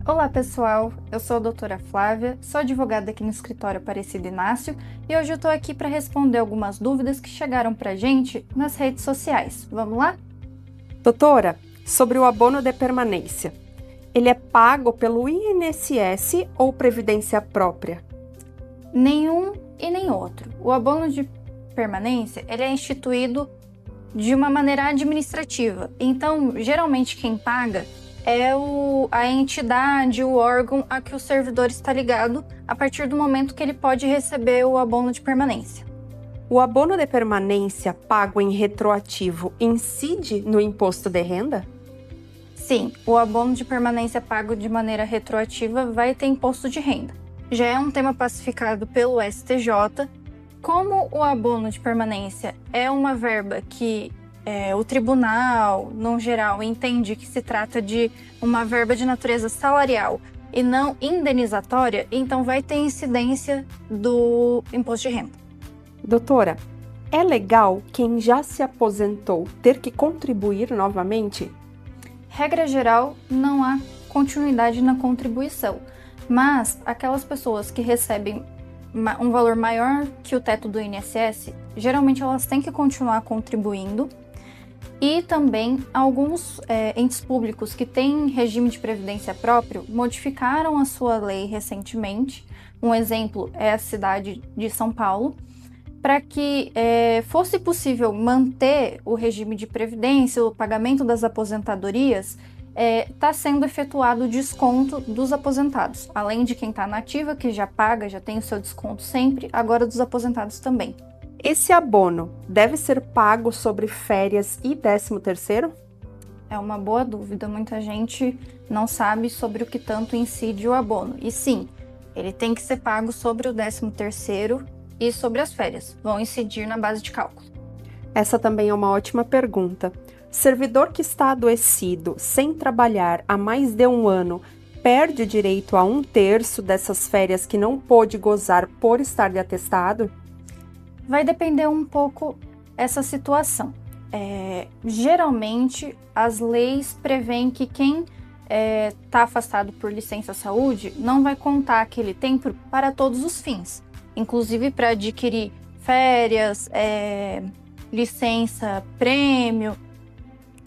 Olá pessoal, eu sou a doutora Flávia, sou advogada aqui no escritório Aparecido Inácio e hoje eu tô aqui para responder algumas dúvidas que chegaram pra gente nas redes sociais. Vamos lá? Doutora, sobre o abono de permanência, ele é pago pelo INSS ou Previdência Própria? Nenhum e nem outro. O abono de permanência ele é instituído de uma maneira administrativa, então geralmente quem paga é a entidade, o órgão a que o servidor está ligado a partir do momento que ele pode receber o abono de permanência. O abono de permanência pago em retroativo incide no imposto de renda? Sim, o abono de permanência pago de maneira retroativa vai ter imposto de renda. Já é um tema pacificado pelo STJ. Como o abono de permanência é uma verba que o tribunal, no geral, entende que se trata de uma verba de natureza salarial e não indenizatória, então vai ter incidência do imposto de renda. Doutora, é legal quem já se aposentou ter que contribuir novamente? Regra geral, não há continuidade na contribuição, mas aquelas pessoas que recebem um valor maior que o teto do INSS, geralmente elas têm que continuar contribuindo. E também alguns entes públicos que têm regime de previdência próprio modificaram a sua lei recentemente. Um exemplo é a cidade de São Paulo, para que fosse possível manter o regime de previdência, o pagamento das aposentadorias, está sendo efetuado o desconto dos aposentados. Além de quem está na ativa, que já paga, já tem o seu desconto sempre, agora dos aposentados também. Esse abono deve ser pago sobre férias e 13º? É uma boa dúvida, muita gente não sabe sobre o que tanto incide o abono. E sim, ele tem que ser pago sobre o 13º e sobre as férias, vão incidir na base de cálculo. Essa também é uma ótima pergunta. Servidor que está adoecido, sem trabalhar há mais de um ano, perde o direito a 1/3 dessas férias que não pôde gozar por estar de atestado? Vai depender um pouco essa situação. Geralmente, as leis prevêem que quem está afastado por licença-saúde não vai contar aquele tempo para todos os fins, inclusive para adquirir férias, licença, prêmio,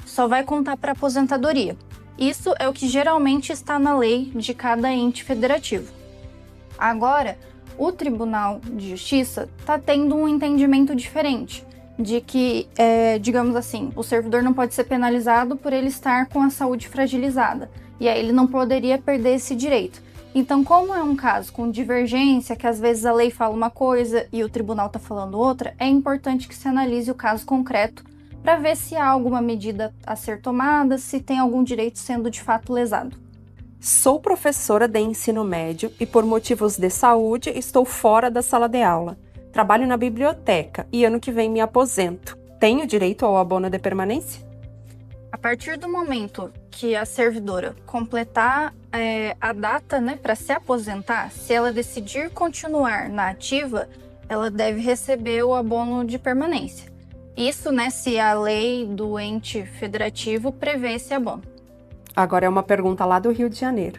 só vai contar para aposentadoria. Isso é o que geralmente está na lei de cada ente federativo. Agora, o Tribunal de Justiça está tendo um entendimento diferente, de que, digamos assim, o servidor não pode ser penalizado por ele estar com a saúde fragilizada, e aí ele não poderia perder esse direito. Então, como é um caso com divergência, que às vezes a lei fala uma coisa e o tribunal está falando outra, é importante que se analise o caso concreto para ver se há alguma medida a ser tomada, se tem algum direito sendo de fato lesado. Sou professora de ensino médio e, por motivos de saúde, estou fora da sala de aula. Trabalho na biblioteca e ano que vem me aposento. Tenho direito ao abono de permanência? A partir do momento que a servidora completar a data, para se aposentar, se ela decidir continuar na ativa, ela deve receber o abono de permanência. Isso, se a lei do ente federativo prevê esse abono. Agora é uma pergunta lá do Rio de Janeiro.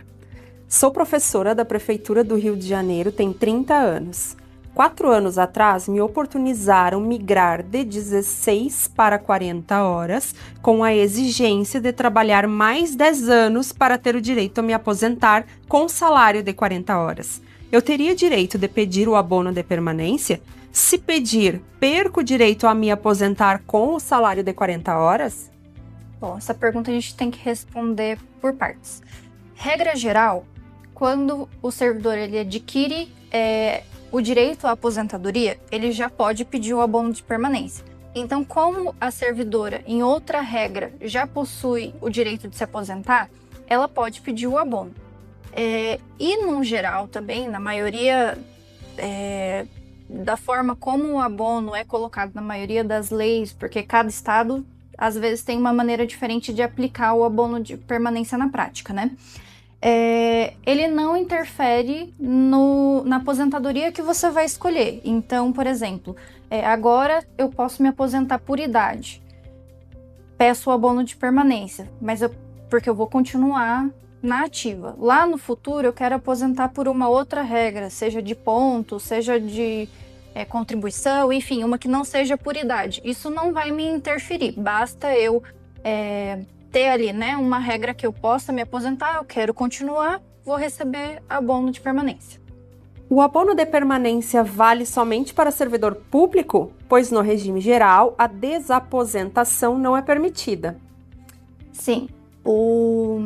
Sou professora da Prefeitura do Rio de Janeiro, tenho 30 anos. 4 anos atrás, me oportunizaram migrar de 16 para 40 horas, com a exigência de trabalhar mais 10 anos para ter o direito a me aposentar com salário de 40 horas. Eu teria direito de pedir o abono de permanência? Se pedir, perco o direito a me aposentar com o salário de 40 horas? Bom, essa pergunta a gente tem que responder por partes. Regra geral, quando o servidor ele adquire o direito à aposentadoria, ele já pode pedir o abono de permanência. Então, como a servidora, em outra regra, já possui o direito de se aposentar, ela pode pedir o abono. E, no geral, também, na maioria, da forma como o abono é colocado na maioria das leis, porque cada estado às vezes tem uma maneira diferente de aplicar o abono de permanência na prática, ele não interfere na aposentadoria que você vai escolher. Então, por exemplo, agora eu posso me aposentar por idade. Peço o abono de permanência, mas porque eu vou continuar na ativa. Lá no futuro eu quero aposentar por uma outra regra, seja de ponto, seja de contribuição, enfim, uma que não seja por idade. Isso não vai me interferir, basta eu ter ali, né, uma regra que eu possa me aposentar, eu quero continuar, vou receber abono de permanência. O abono de permanência vale somente para servidor público, pois no regime geral a desaposentação não é permitida. Sim, o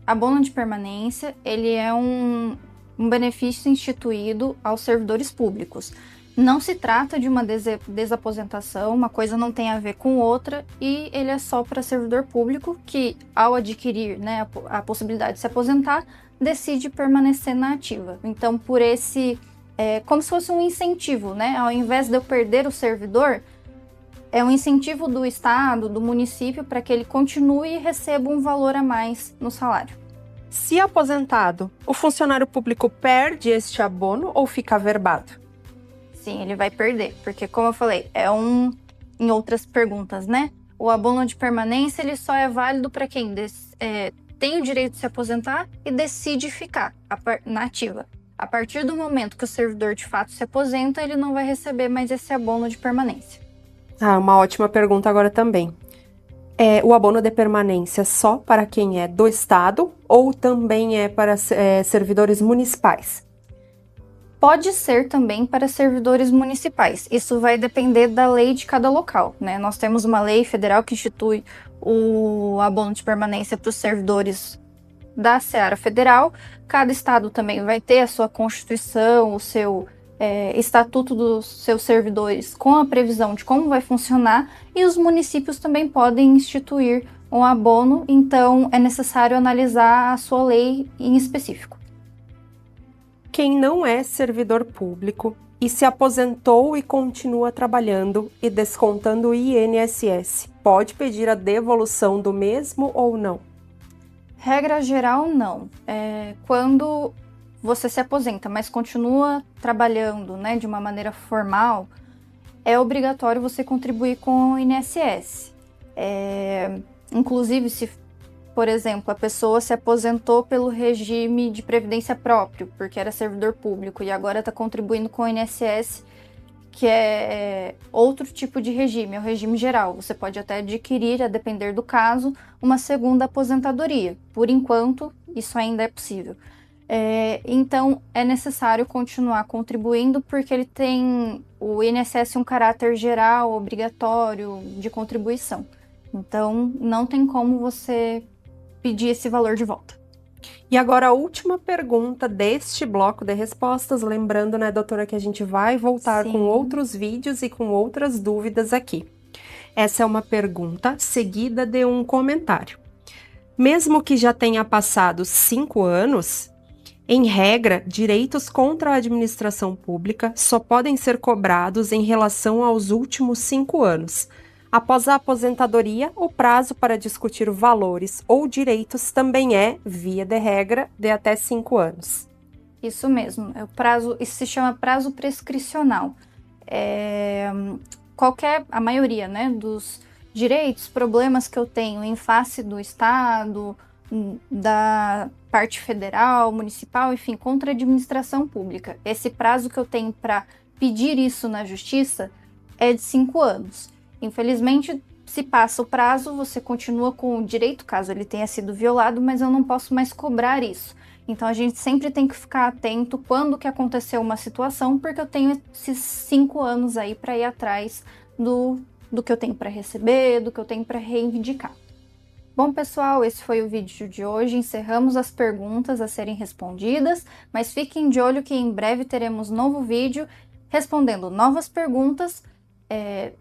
abono de permanência, ele é um benefício instituído aos servidores públicos. Não se trata de uma desaposentação, uma coisa não tem a ver com outra, e ele é só para servidor público que, ao adquirir, né, a possibilidade de se aposentar, decide permanecer na ativa. Então, por esse, como se fosse um incentivo, né? Ao invés de eu perder o servidor, é um incentivo do Estado, do município, para que ele continue e receba um valor a mais no salário. Se aposentado, o funcionário público perde este abono ou fica averbado? Sim, ele vai perder, porque como eu falei, em outras perguntas, né? O abono de permanência, ele só é válido para quem tem o direito de se aposentar e decide ficar na ativa. A partir do momento que o servidor de fato se aposenta, ele não vai receber mais esse abono de permanência. Uma ótima pergunta agora também. O abono de permanência só para quem é do Estado ou também é para servidores municipais? Pode ser também para servidores municipais. Isso vai depender da lei de cada local, né? Nós temos uma lei federal que institui o abono de permanência para os servidores da Seara Federal. Cada estado também vai ter a sua constituição, o seu estatuto dos seus servidores com a previsão de como vai funcionar, e os municípios também podem instituir um abono, então é necessário analisar a sua lei em específico. Quem não é servidor público e se aposentou e continua trabalhando e descontando o INSS, pode pedir a devolução do mesmo ou não? Regra geral, não. Quando você se aposenta, mas continua trabalhando, né, de uma maneira formal, é obrigatório você contribuir com o INSS. Inclusive, se, por exemplo, a pessoa se aposentou pelo regime de previdência próprio, porque era servidor público, e agora está contribuindo com o INSS, que é outro tipo de regime, é o regime geral. Você pode até adquirir, a depender do caso, uma segunda aposentadoria. Por enquanto, isso ainda é possível. Então, é necessário continuar contribuindo, porque ele tem, o INSS, um caráter geral, obrigatório, de contribuição. Então, não tem como você pedir esse valor de volta. E agora a última pergunta deste bloco de respostas, lembrando, né, doutora, que a gente vai voltar Sim. com outros vídeos e com outras dúvidas aqui. Essa é uma pergunta seguida de um comentário. Mesmo que já tenha passado 5 anos, em regra, direitos contra a administração pública só podem ser cobrados em relação aos últimos 5 anos. Após a aposentadoria, o prazo para discutir valores ou direitos também é, via de regra, de até 5 anos. Isso mesmo, isso se chama prazo prescricional. A maioria, né, dos direitos, problemas que eu tenho em face do Estado, da parte federal, municipal, enfim, contra a administração pública. Esse prazo que eu tenho para pedir isso na justiça é de 5 anos. Infelizmente, se passa o prazo, você continua com o direito, caso ele tenha sido violado, mas eu não posso mais cobrar isso. Então, a gente sempre tem que ficar atento quando que aconteceu uma situação, porque eu tenho esses 5 anos aí para ir atrás do que eu tenho para receber, do que eu tenho para reivindicar. Bom, pessoal, esse foi o vídeo de hoje. Encerramos as perguntas a serem respondidas, mas fiquem de olho que em breve teremos novo vídeo respondendo novas perguntas.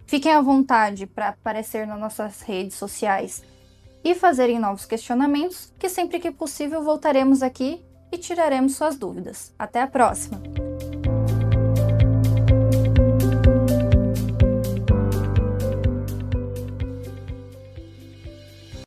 Fiquem à vontade para aparecer nas nossas redes sociais e fazerem novos questionamentos, que sempre que possível voltaremos aqui e tiraremos suas dúvidas. Até a próxima!